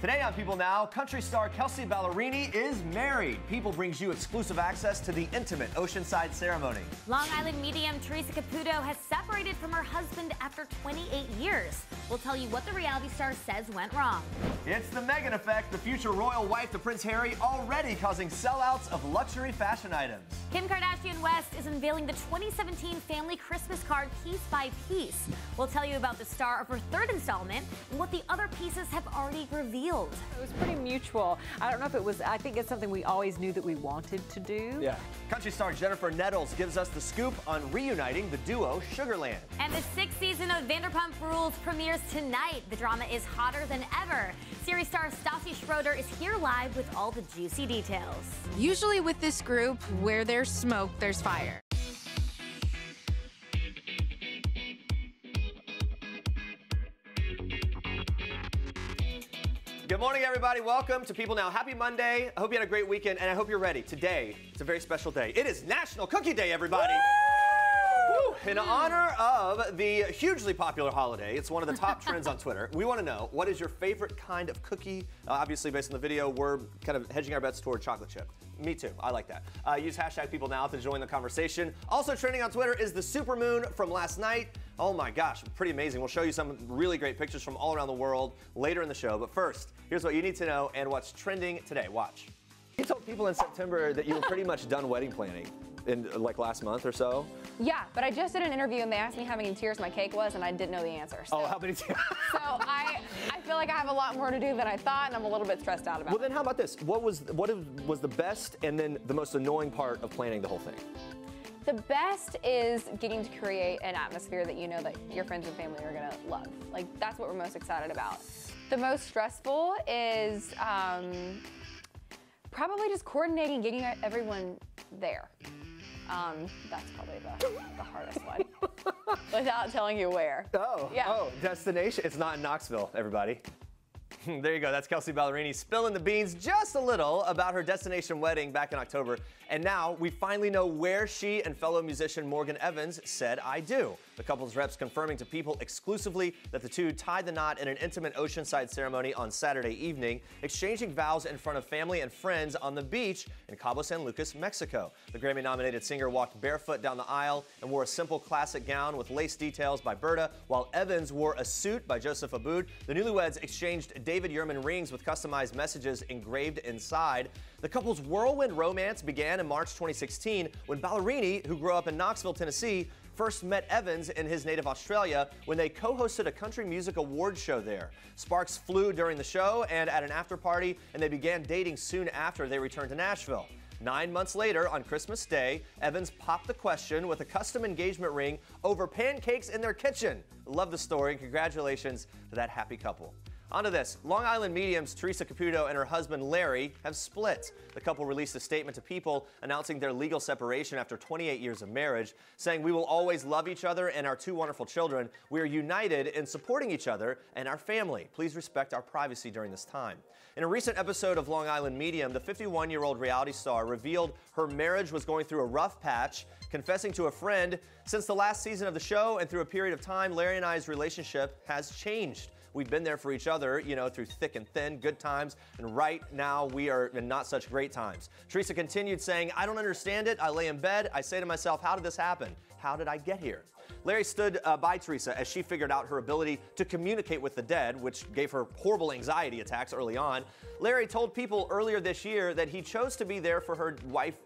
Today on People Now, country star Kelsea Ballerini is married. People brings you exclusive access to the intimate oceanside ceremony. Long Island medium Theresa Caputo has separated from her husband after 28 years. We'll tell you what the reality star says went wrong. It's the Meghan effect. The future royal wife to Prince Harry already causing sellouts of luxury fashion items. Kim Kardashian West is unveiling the 2017 family Christmas card piece by piece. We'll tell you about the star of her third installment and what the other pieces have already revealed. It was pretty mutual. I don't know if it was, I think it's something we always knew that we wanted to do. Yeah. Country star Jennifer Nettles gives us the scoop on reuniting the duo Sugarland. And the 6th season of Vanderpump Rules premieres tonight. The drama is hotter than ever. Series star Stassi Schroeder is here live with all the juicy details. Usually with this group, where there's smoke, there's fire. Good morning, everybody. Welcome to People Now. Happy Monday. I hope you had a great weekend, and I hope you're ready. Today, it's a very special day. It is National Cookie Day, everybody. Woo! In honor of the hugely popular holiday, it's one of the top trends on Twitter. We want to know, what is your favorite kind of cookie? Obviously, based on the video, we're kind of hedging our bets toward chocolate chip. Me too. I like that. Use hashtag People Now to join the conversation. Also trending on Twitter is the supermoon from last night. Oh my gosh, pretty amazing. We'll show you some really great pictures from all around the world later in the show. But first, here's what you need to know and what's trending today. Watch. You told people in September that you were pretty much done wedding planning in like last month or so. Yeah, but I just did an interview and they asked me how many tiers my cake was and I didn't know the answer. So, oh, how many tiers? So I feel like I have a lot more to do than I thought and I'm a little bit stressed out about it. Well, then how about this? What was the best and then the most annoying part of planning the whole thing? The best is getting to create an atmosphere that you know that your friends and family are gonna love. Like, that's what we're most excited about. The most stressful is probably just coordinating, getting everyone there. That's probably the hardest one, without telling you where. Oh, yeah. Oh, destination. It's not in Knoxville, everybody. There you go. That's Kelsea Ballerini spilling the beans just a little about her destination wedding back in October. And now we finally know where she and fellow musician Morgan Evans said I do. The couple's reps confirming to People exclusively that the two tied the knot in an intimate oceanside ceremony on Saturday evening, exchanging vows in front of family and friends on the beach in Cabo San Lucas, Mexico. The Grammy-nominated singer walked barefoot down the aisle and wore a simple classic gown with lace details by Berta, while Evans wore a suit by Joseph Abboud. The newlyweds exchanged David Yurman rings with customized messages engraved inside. The couple's whirlwind romance began in March 2016 when Ballerini, who grew up in Knoxville, Tennessee, first met Evans in his native Australia when they co-hosted a country music awards show there. Sparks flew during the show and at an after party, and they began dating soon after they returned to Nashville. 9 months later, on Christmas Day, Evans popped the question with a custom engagement ring over pancakes in their kitchen. Love the story, and congratulations to that happy couple. Onto this. Long Island mediums Theresa Caputo and her husband Larry have split. The couple released a statement to People announcing their legal separation after 28 years of marriage, saying, "We will always love each other and our two wonderful children. We are united in supporting each other and our family. Please respect our privacy during this time." In a recent episode of Long Island Medium, the 51-year-old reality star revealed her marriage was going through a rough patch, confessing to a friend, "Since the last season of the show and through a period of time, Larry and I's relationship has changed. We've been there for each other, you know, through thick and thin, good times, and right now we are in not such great times." Theresa continued saying, "I don't understand it. I lay in bed. I say to myself, how did this happen? How did I get here?" Larry stood by Theresa as she figured out her ability to communicate with the dead, which gave her horrible anxiety attacks early on. Larry told People earlier this year that he chose to be there for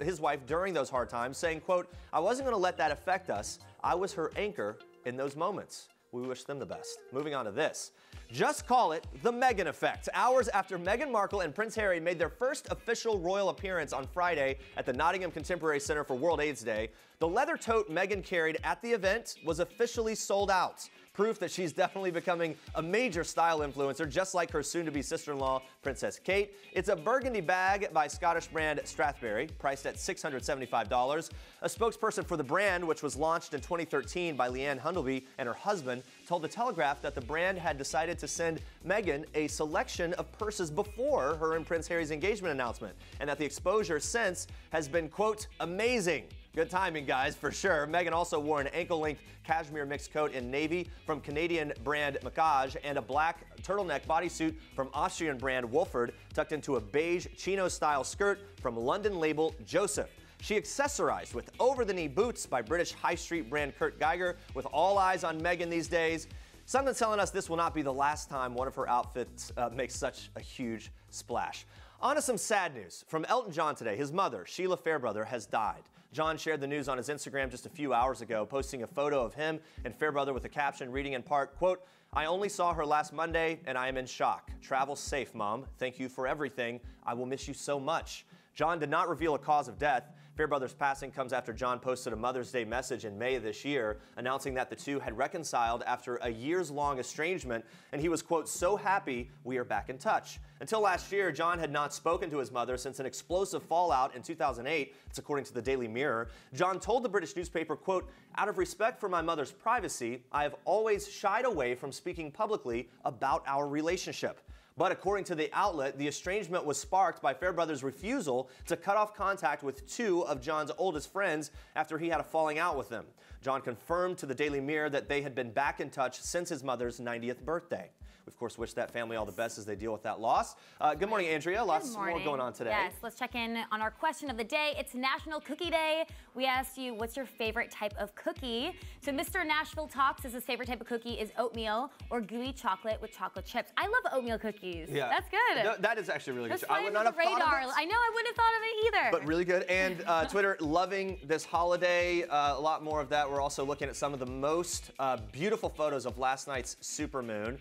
his wife during those hard times, saying, quote, "I wasn't going to let that affect us. I was her anchor in those moments." We wish them the best. Moving on to this. Just call it the Meghan effect. Hours after Meghan Markle and Prince Harry made their first official royal appearance on Friday at the Nottingham Contemporary Center for World AIDS Day, the leather tote Meghan carried at the event was officially sold out. Proof that she's definitely becoming a major style influencer, just like her soon-to-be sister-in-law, Princess Kate. It's a burgundy bag by Scottish brand Strathberry, priced at $675. A spokesperson for the brand, which was launched in 2013 by Leanne Hundleby and her husband, told The Telegraph that the brand had decided to send Meghan a selection of purses before her and Prince Harry's engagement announcement, and that the exposure since has been, quote, amazing. Good timing, guys, for sure. Meghan also wore an ankle-length cashmere mixed coat in navy from Canadian brand Macage and a black turtleneck bodysuit from Austrian brand Wolford, tucked into a beige chino-style skirt from London label Joseph. She accessorized with over-the-knee boots by British high street brand Kurt Geiger, with all eyes on Meghan these days. Something's telling us this will not be the last time one of her outfits makes such a huge splash. On to some sad news from Elton John today. His mother, Sheila Fairbrother, has died. John shared the news on his Instagram just a few hours ago, posting a photo of him and Fairbrother with a caption reading in part, quote, "I only saw her last Monday and I am in shock. Travel safe, Mom. Thank you for everything. I will miss you so much." John did not reveal a cause of death. Fairbrother's passing comes after John posted a Mother's Day message in May of this year, announcing that the two had reconciled after a years-long estrangement, and he was, quote, "so happy we are back in touch." Until last year, John had not spoken to his mother since an explosive fallout in 2008, it's according to the Daily Mirror. John told the British newspaper, quote, "Out of respect for my mother's privacy, I have always shied away from speaking publicly about our relationship." But according to the outlet, the estrangement was sparked by Fairbrother's refusal to cut off contact with two of John's oldest friends after he had a falling out with them. John confirmed to the Daily Mirror that they had been back in touch since his mother's 90th birthday. We, of course, wish that family all the best as they deal with that loss. Good morning, Andrea. Lots more going on today. Yes, let's check in on our question of the day. It's National Cookie Day. We asked you, what's your favorite type of cookie? So Mr. Nashville Talks says his favorite type of cookie is oatmeal or gooey chocolate with chocolate chips. I love oatmeal cookies. Yeah. That's good. No, that is actually really good. I would not have thought of it. I know, I wouldn't have thought of it either. But really good. And Twitter, loving this holiday. A lot more of that. We're also looking at some of the most beautiful photos of last night's supermoon.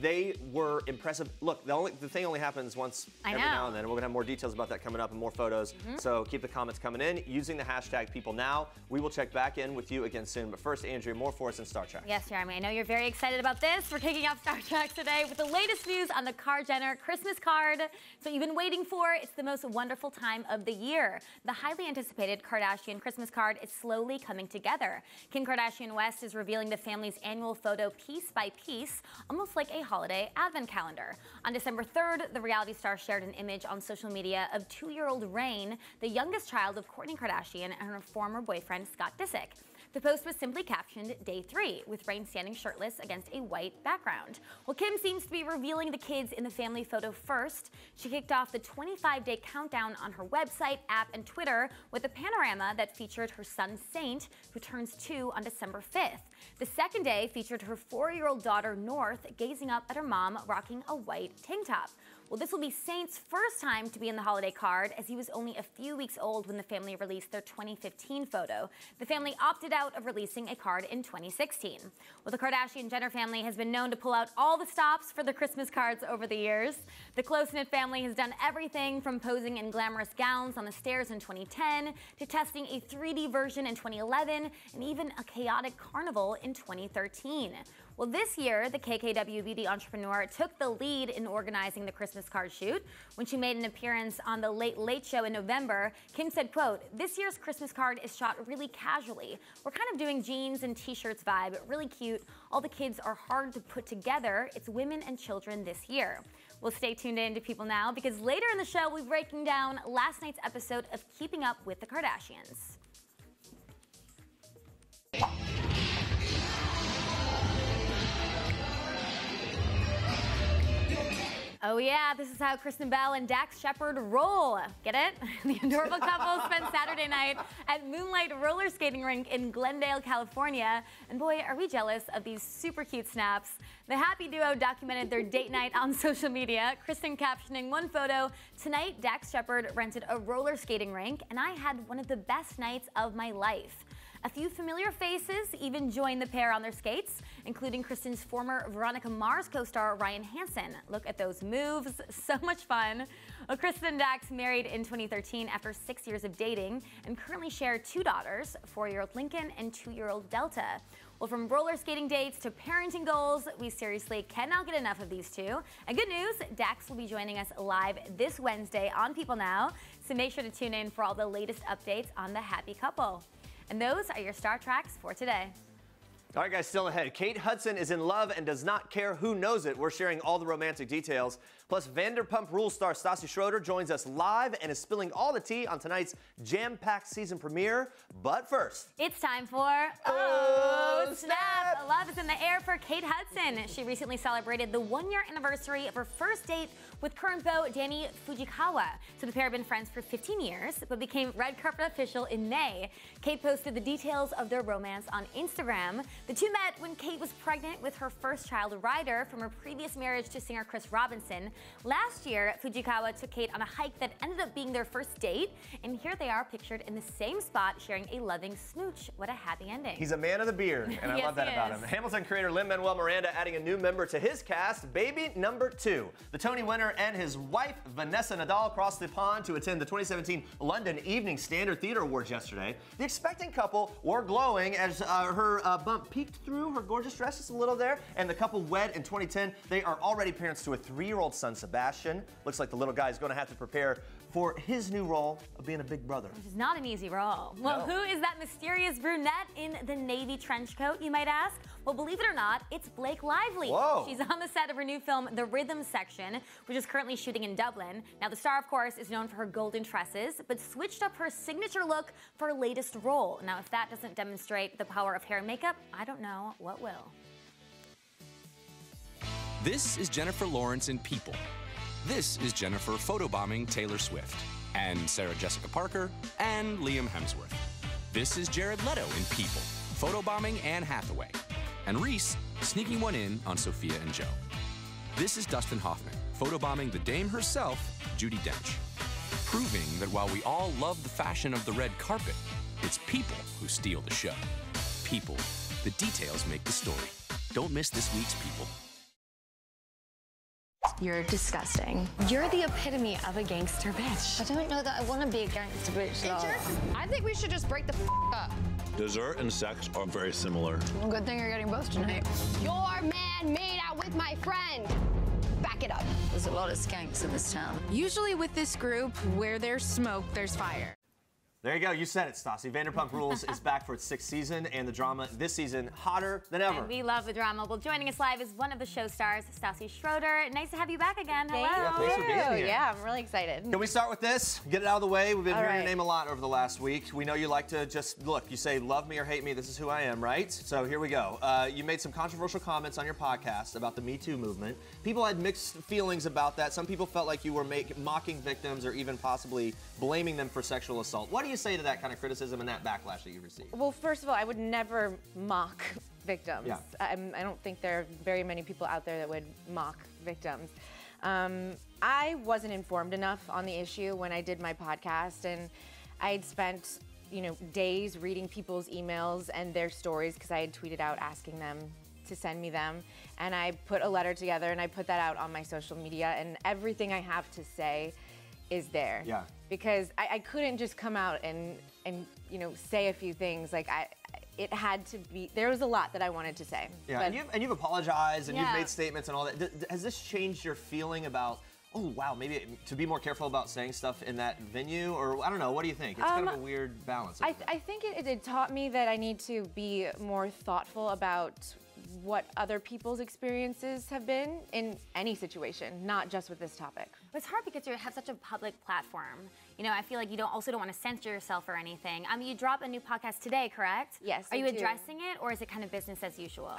They were impressive. Look, the thing only happens once every now and then. We're going to have more details about that coming up and more photos. So keep the comments coming in using the hashtag #PeopleNow. We will check back in with you again soon. But first, Andrea, more for us in Star Trek. Yes, Jeremy, I know you're very excited about this. We're kicking off Star Trek today with the latest news on the Kar-Jenner Christmas card. So you've been waiting for. It's the most wonderful time of the year. The highly anticipated Kardashian Christmas card is slowly coming together. Kim Kardashian West is revealing the family's annual photo piece by piece, almost like a holiday advent calendar. On December 3rd, the reality star shared an image on social media of 2-year-old Reign, the youngest child of Kourtney Kardashian and her former boyfriend Scott Disick. The post was simply captioned Day 3, with Reign standing shirtless against a white background. Well, Kim seems to be revealing the kids in the family photo first. She kicked off the 25-day countdown on her website, app, and Twitter with a panorama that featured her son Saint, who turns 2 on December 5th. The second day featured her 4-year-old daughter North gazing up at her mom rocking a white tank top. Well, this will be Saint's first time to be in the holiday card, as he was only a few weeks old when the family released their 2015 photo. The family opted out of releasing a card in 2016. Well, the Kardashian-Jenner family has been known to pull out all the stops for the Christmas cards over the years. The close-knit family has done everything from posing in glamorous gowns on the stairs in 2010 to testing a 3D version in 2011 and even a chaotic carnival in 2013. Well, this year, the KKW beauty entrepreneur took the lead in organizing the Christmas card shoot. When she made an appearance on the Late Late Show in November, Kim said, quote, "This year's Christmas card is shot really casually. We're kind of doing jeans and t-shirts vibe, really cute. All the kids are hard to put together. It's women and children this year." Well, stay tuned in to People Now, because later in the show, we'll be breaking down last night's episode of Keeping Up with the Kardashians. Oh yeah, this is how Kristen Bell and Dax Shepard roll. Get it? The adorable couple spent Saturday night at Moonlight Roller Skating Rink in Glendale, California. And boy, are we jealous of these super cute snaps. The happy duo documented their date night on social media, Kristen captioning one photo, "Tonight, Dax Shepard rented a roller skating rink, and I had one of the best nights of my life." A few familiar faces even joined the pair on their skates, including Kristen's former Veronica Mars co-star Ryan Hansen. Look at those moves, so much fun. Well, Kristen and Dax married in 2013 after 6 years of dating and currently share 2 daughters, 4-year-old Lincoln and 2-year-old Delta. Well, from roller skating dates to parenting goals, we seriously cannot get enough of these two. And good news, Dax will be joining us live this Wednesday on People Now, so make sure to tune in for all the latest updates on the happy couple. And those are your Star Treks for today. All right, guys, still ahead. Kate Hudson is in love and does not care who knows it. We're sharing all the romantic details. Plus, Vanderpump Rules star Stassi Schroeder joins us live and is spilling all the tea on tonight's jam-packed season premiere. But first, it's time for Oh Snap! Love is in the air for Kate Hudson. She recently celebrated the one-year anniversary of her first date with current beau Danny Fujikawa. So the pair have been friends for 15 years, but became red carpet official in May. Kate posted the details of their romance on Instagram. The two met when Kate was pregnant with her first child, Ryder, from her previous marriage to singer Chris Robinson. Last year, Fujikawa took Kate on a hike that ended up being their first date, and here they are pictured in the same spot sharing a loving smooch. What a happy ending. He's a man of the beard, and I Yes, love that he about is. him. Hamilton creator Lin-Manuel Miranda adding a new member to his cast, baby number 2. The Tony winner and his wife, Vanessa Nadal, crossed the pond to attend the 2017 London Evening Standard Theatre Awards yesterday. The expectant couple were glowing as her bump peeked through her gorgeous dress just a little there, and the couple wed in 2010. They are already parents to a 3-year-old son, Sebastian. Looks like the little guy is going to have to prepare for his new role of being a big brother. Which is not an easy role. Well, No. who is that mysterious brunette in the navy trench coat, you might ask? Well, believe it or not, it's Blake Lively. Whoa. She's on the set of her new film, The Rhythm Section, which is currently shooting in Dublin. Now, the star, of course, is known for her golden tresses, but switched up her signature look for her latest role. Now, if that doesn't demonstrate the power of hair and makeup, I don't know what will. This is Jennifer Lawrence in People. This is Jennifer photobombing Taylor Swift, and Sarah Jessica Parker, and Liam Hemsworth. This is Jared Leto in People, photobombing Anne Hathaway, and Reese sneaking one in on Sophia and Joe. This is Dustin Hoffman, photobombing the dame herself, Judi Dench, proving that while we all love the fashion of the red carpet, it's people who steal the show. People, the details make the story. Don't miss this week's People. You're disgusting. You're the epitome of a gangster bitch. I don't know that I want to be a gangster bitch, though. I think we should just break the up. Dessert and sex are very similar. Well, good thing you're getting both tonight. Your man made out with my friend. Back it up. There's a lot of skanks in this town. Usually with this group, where there's smoke, there's fire. There you go. You said it, Stassi. Vanderpump Rules is back for its 6th season, and the drama this season hotter than ever. And we love the drama. Well, joining us live is one of the show stars, Stassi Schroeder. Nice to have you back again. Hello. Yeah, thanks for being here. Yeah, I'm really excited. Can we start with this? Get it out of the way. We've been All hearing your right. name a lot over the last week. We know you like to just, look, you say love me or hate me, this is who I am, right? So here we go. You made some controversial comments on your podcast about the Me Too movement. People had mixed feelings about that. Some people felt like you were mocking victims or even possibly blaming them for sexual assault. What do you say to that kind of criticism and that backlash that you received? Well, first of all, I would never mock victims. Yeah. I don't think there are very many people out there that would mock victims. I wasn't informed enough on the issue when I did my podcast, and I had spent, days reading people's emails and their stories because I had tweeted out asking them to send me them, and I put a letter together and I put that out on my social media, and everything I have to say is there. Yeah. Because I couldn't just come out and say a few things. Like it had to be. There was a lot that I wanted to say. Yeah, but and you've apologized and Yeah. you've made statements and all that. Has this changed your feeling about, oh wow, maybe to be more careful about saying stuff in that venue, or I don't know? What do you think? It's kind of a weird balance. I think it taught me that I need to be more thoughtful about what other people's experiences have been in any situation, not just with this topic. But it's hard because you have such a public platform. I feel like you don't want to censor yourself or anything. You drop a new podcast today, correct? Yes, Are I you do. addressing it, or is it kind of business as usual?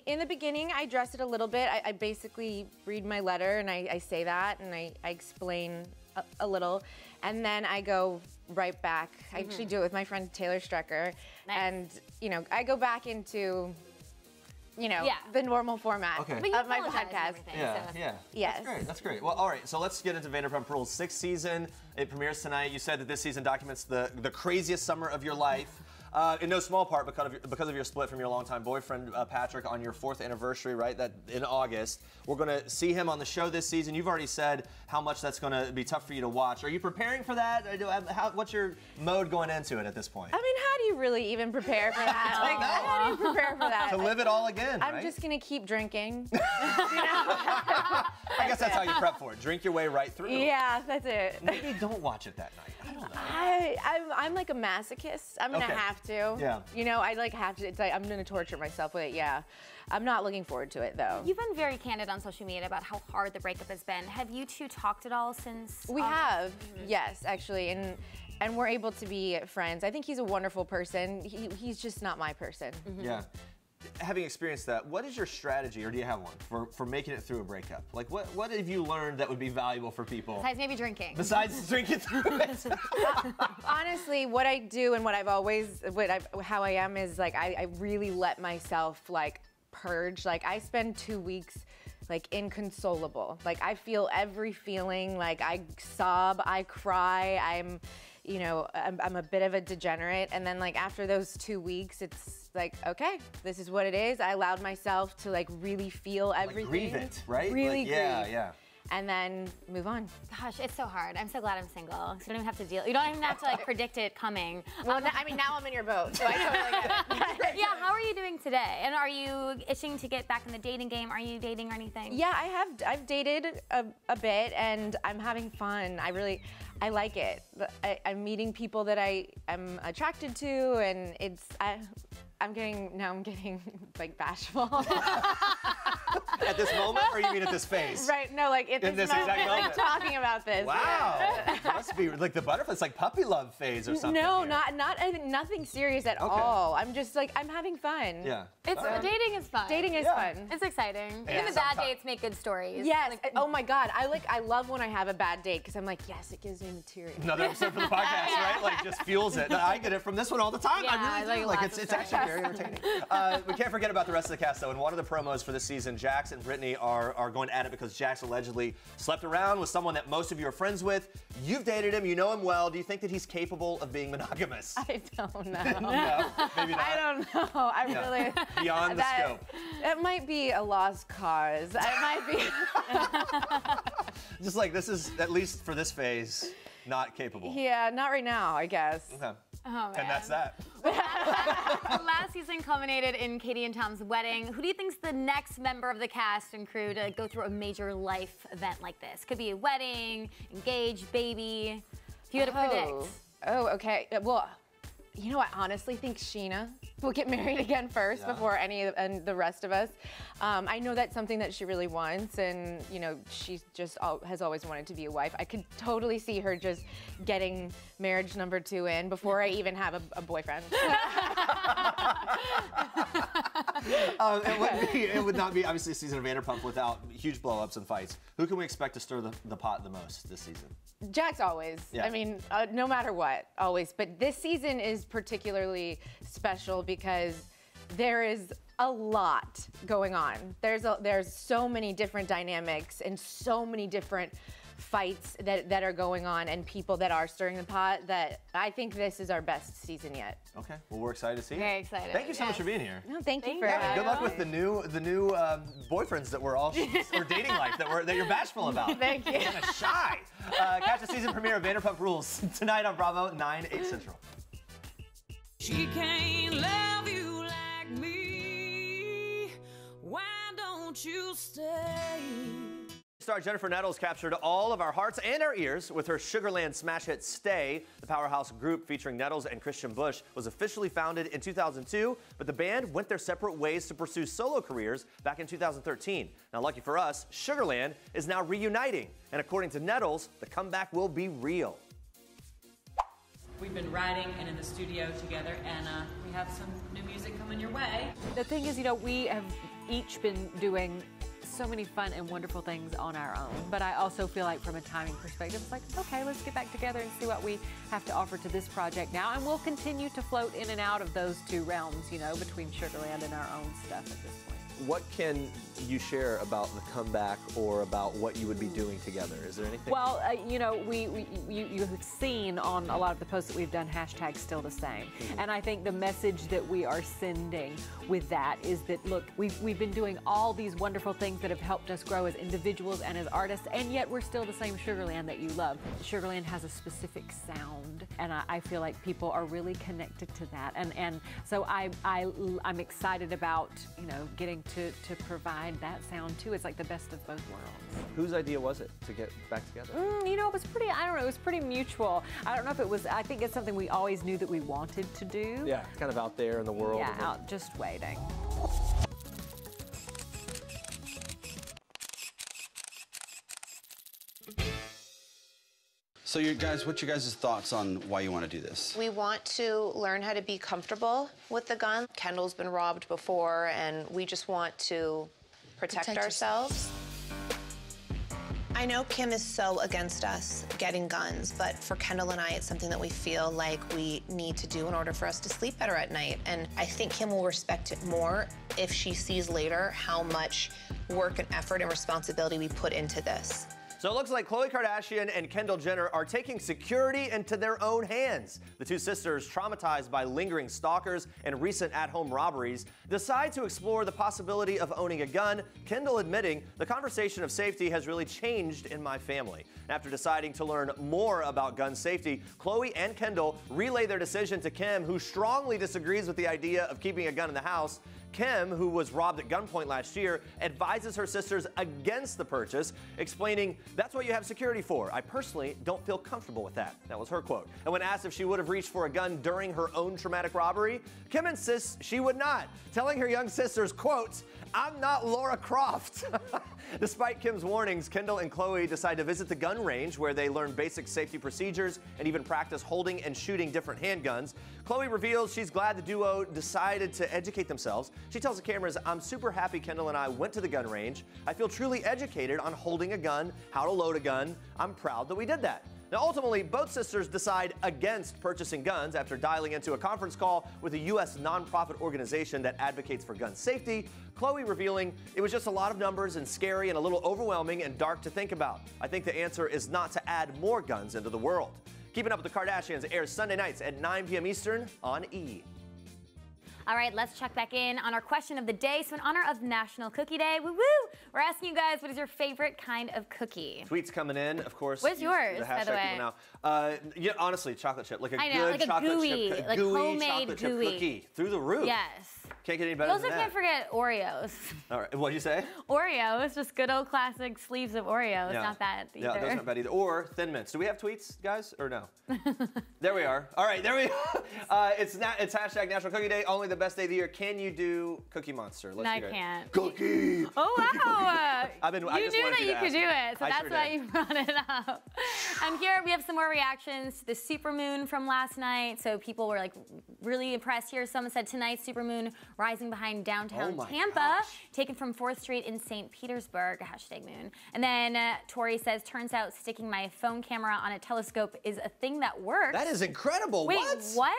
In the beginning, I addressed it a little bit. I basically read my letter and I say that and I explain a little, and then I go right back. I actually do it with my friend Taylor Strecker, Nice. and I go back into the normal format Okay. But you of my apologize and podcast. everything, Yeah, so- yeah. Yes. That's great. Well, all right, so let's get into Vanderpump Rules' 6th season. It premieres tonight. You said that this season documents the craziest summer of your life. In no small part because of your split from your longtime boyfriend, Patrick, on your 4th anniversary, right? That in August. We're going to see him on the show this season. You've already said how much that's going to be tough for you to watch. Are you preparing for that? What's your mode going into it at this point? I mean, how do you really even prepare for that? Like, how do you prepare for that? To live it all again, I'm right? just gonna keep drinking. I guess that's how you prep for it. Drink your way right through. Yeah, that's it. Maybe don't watch it that night. I don't I'm like a masochist. I'm gonna have to. Yeah. You know, I like have to. It's like I'm gonna torture myself with it. Yeah. I'm not looking forward to it though. You've been very candid on social media about how hard the breakup has been. Have you two talked at all since? We have. Yes, actually, and we're able to be friends. I think he's a wonderful person. He's just not my person. Yeah. Having experienced that, what is your strategy, or do you have one, for making it through a breakup? Like, what have you learned that would be valuable for people? Besides maybe drinking. Besides drinking through it. Honestly, what I do and what I've always, how I am is like, I really let myself like purge. Like I spend 2 weeks like inconsolable. Like I feel every feeling, like I sob, I cry, I'm a bit of a degenerate. And then like after those 2 weeks, it's like, okay, this is what it is. I allowed myself to like really feel everything. Like grieve it, right? Really like, grieve. Yeah. And then move on. Gosh, it's so hard. I'm so glad I'm single. So you don't even have to deal. You don't even have to like predict it coming. Well, I mean, now I'm in your boat, so I totally get it. Yeah, how are you doing today? And are you itching to get back in the dating game? Are you dating or anything? Yeah, I've dated a bit, and I'm having fun. I like it. I'm meeting people that I'm attracted to, and I'm getting like bashful. At this moment, or you mean at this phase? Right, no, like at this moment, exact moment. like talking about this. Wow, it must be like the butterfly. It's like puppy love phase or something. No, nothing serious at all. I'm just like, I'm having fun. Yeah. Dating is fun. Dating is fun. It's exciting. Yeah, Even the bad dates make good stories. Yes. Like, oh my God. I love when I have a bad date because I'm like, yes, it gives me material. Another episode for the podcast, right? Like just fuels it. I get it from this one all the time. Yeah, I really do. Like it's actually very entertaining. We can't forget about the rest of the cast though. In one of the promos for this season, Jax and Brittany are going at it because Jax allegedly slept around with someone that most of you are friends with. You've dated him. You know him well. Do you think that he's capable of being monogamous? I don't know. No, maybe not. I don't know. I really beyond the scope. It might be a lost cause. It might be. Just like this is, at least for this phase, not capable. Yeah, not right now, I guess. Okay. Oh, man. And that's that. Last season culminated in Katie and Tom's wedding. Who do you think's the next member of the cast and crew to go through a major life event like this? Could be a wedding, engaged, baby. If you had to predict. Oh, okay. Well, you know, I honestly think Sheena will get married again first before and the rest of us. I know that's something that she really wants, and you know, she just has always wanted to be a wife. I could totally see her just getting marriage number 2 in before I even have a boyfriend. It would not be obviously a season of Vanderpump without huge blow-ups and fights. Who can we expect to stir the pot the most this season? Jax always. Yeah. I mean, no matter what, always. But this season is particularly special because there is a lot going on. There's so many different dynamics and so many different fights that are going on and people that are stirring the pot that I think this is our best season yet. Okay, well we're excited to see you. Very excited. Thank you so much for being here. No, thank you for having me. Good luck with the new boyfriends that we're all or dating life that you're bashful about. Thank you. Kind of shy. Catch the season premiere of Vanderpump Rules tonight on Bravo 9/8 Central. She can't love you like me. Why don't you stay? Star Jennifer Nettles captured all of our hearts and our ears with her Sugarland smash hit Stay. The powerhouse group featuring Nettles and Christian Bush was officially founded in 2002, but the band went their separate ways to pursue solo careers back in 2013. Now, lucky for us, Sugarland is now reuniting, and according to Nettles, the comeback will be real. We've been writing and in the studio together, and we have some new music coming your way. The thing is, you know, we have each been doing so many fun and wonderful things on our own, but I also feel like from a timing perspective, it's like, okay, let's get back together and see what we have to offer to this project now, and we'll continue to float in and out of those two realms, you know, between Sugarland and our own stuff at this point. What can you share about the comeback or about what you would be doing together? Is there anything? Well, you know, you've seen on a lot of the posts that we've done, hashtag still the same. Mm-hmm. And I think the message that we are sending with that is that, look, we've been doing all these wonderful things that have helped us grow as individuals and as artists, and yet we're still the same Sugarland that you love. Sugarland has a specific sound, and I feel like people are really connected to that. And so I'm excited about, you know, getting to provide that sound too. It's like the best of both worlds. Whose idea was it to get back together? You know, it was pretty, I don't know, it was pretty mutual. I don't know if it was, I think it's something we always knew that we wanted to do. Yeah, kind of out there in the world. Yeah, out just waiting. So you guys, what's your guys' thoughts on why you want to do this? We want to learn how to be comfortable with the gun. Kendall's been robbed before, and we just want to protect ourselves. I know Kim is so against us getting guns, but for Kendall and I, it's something that we feel like we need to do in order for us to sleep better at night. And I think Kim will respect it more if she sees later how much work and effort and responsibility we put into this. So it looks like Khloé Kardashian and Kendall Jenner are taking security into their own hands. The two sisters, traumatized by lingering stalkers and recent at-home robberies, decide to explore the possibility of owning a gun, Kendall admitting, the conversation of safety has really changed in my family. After deciding to learn more about gun safety, Khloé and Kendall relay their decision to Kim, who strongly disagrees with the idea of keeping a gun in the house. Kim, who was robbed at gunpoint last year, advises her sisters against the purchase, explaining, "That's what you have security for. I personally don't feel comfortable with that." That was her quote. And when asked if she would have reached for a gun during her own traumatic robbery, Kim insists she would not, telling her young sisters, quote, "I'm not Laura Croft." Despite Kim's warnings, Kendall and Khloé decide to visit the gun range where they learn basic safety procedures and even practice holding and shooting different handguns. Khloé reveals she's glad the duo decided to educate themselves. She tells the cameras, "I'm super happy Kendall and I went to the gun range. I feel truly educated on holding a gun, how to load a gun. I'm proud that we did that." Now, ultimately, both sisters decide against purchasing guns after dialing into a conference call with a U.S. nonprofit organization that advocates for gun safety. Khloé revealing, "It was just a lot of numbers and scary and a little overwhelming and dark to think about. I think the answer is not to add more guns into the world." Keeping Up with the Kardashians airs Sunday nights at 9 p.m. Eastern on E! All right, let's check back in on our question of the day. So in honor of National Cookie Day, woo-woo, we're asking you guys, what is your favorite kind of cookie? Tweets coming in, of course. What's yours, by the way? Yeah, honestly, chocolate chip. Like a I know, good like a chocolate gooey, chip, like gooey homemade chocolate chip gooey. cookie. Through the roof. Yes. Can't get any You better also than that. can't forget Oreos. All right, what'd you say? Oreos, just good old classic sleeves of Oreos. Yeah. Not bad either. Yeah, those aren't bad either. Or Thin Mints. Do we have tweets, guys, or no? There we are. All right, there we go. It's hashtag National Cookie Day, only the best day of the year. Can you do Cookie Monster? Let's No, hear I it. can't. Cookie! Oh, wow. I You just knew wanted that you to could ask do you. it, so I that's sure why did. you brought it up. And here we have some more reactions to the supermoon from last night. So people were like really impressed here. Someone said tonight's supermoon rising behind downtown Tampa, taken from 4th Street in St. Petersburg, hashtag moon. And then Tori says, turns out sticking my phone camera on a telescope is a thing that works. That is incredible. Wait, what?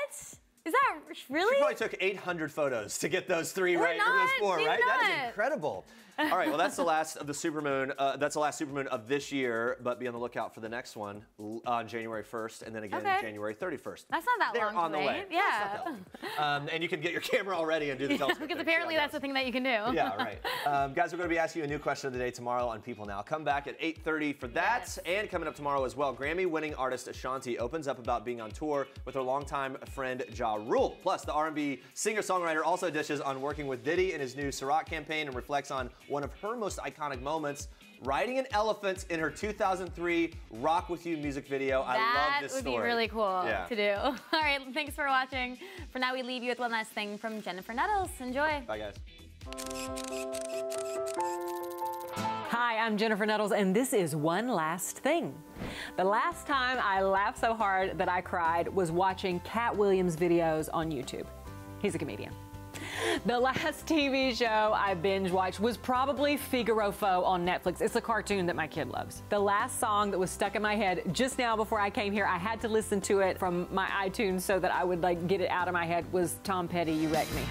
Is that really? She probably took 800 photos to get those three We're right, or not, those four, do right? That is not. incredible. All right, well, that's the last of the supermoon. That's the last supermoon of this year, but be on the lookout for the next one on January 1st and then again January 31st. That's not that They're long on to the wait. way. Yeah. And you can get your camera already and do the telescope. Because thing. apparently that's the thing that you can do. Yeah, right. Guys, we're going to be asking you a new question of the day tomorrow on People Now. Come back at 8:30 for that. Yes. And coming up tomorrow as well, Grammy-winning artist Ashanti opens up about being on tour with her longtime friend Ja Rule. Plus, the R&B singer-songwriter also dishes on working with Diddy in his new Ciroc campaign and reflects on one of her most iconic moments, riding an elephant in her 2003 Rock With You music video. I love this story. That would be really cool to do. All right, thanks for watching. For now, we leave you with one last thing from Jennifer Nettles. Enjoy. Bye, guys. Hi, I'm Jennifer Nettles, and this is One Last Thing. The last time I laughed so hard that I cried was watching Cat Williams' videos on YouTube. He's a comedian. The last TV show I binge watched was probably Figaro Faux on Netflix. It's a cartoon that my kid loves. The last song that was stuck in my head just now before I came here, I had to listen to it from my iTunes so that I would get it out of my head, was Tom Petty, You Wrecked Me.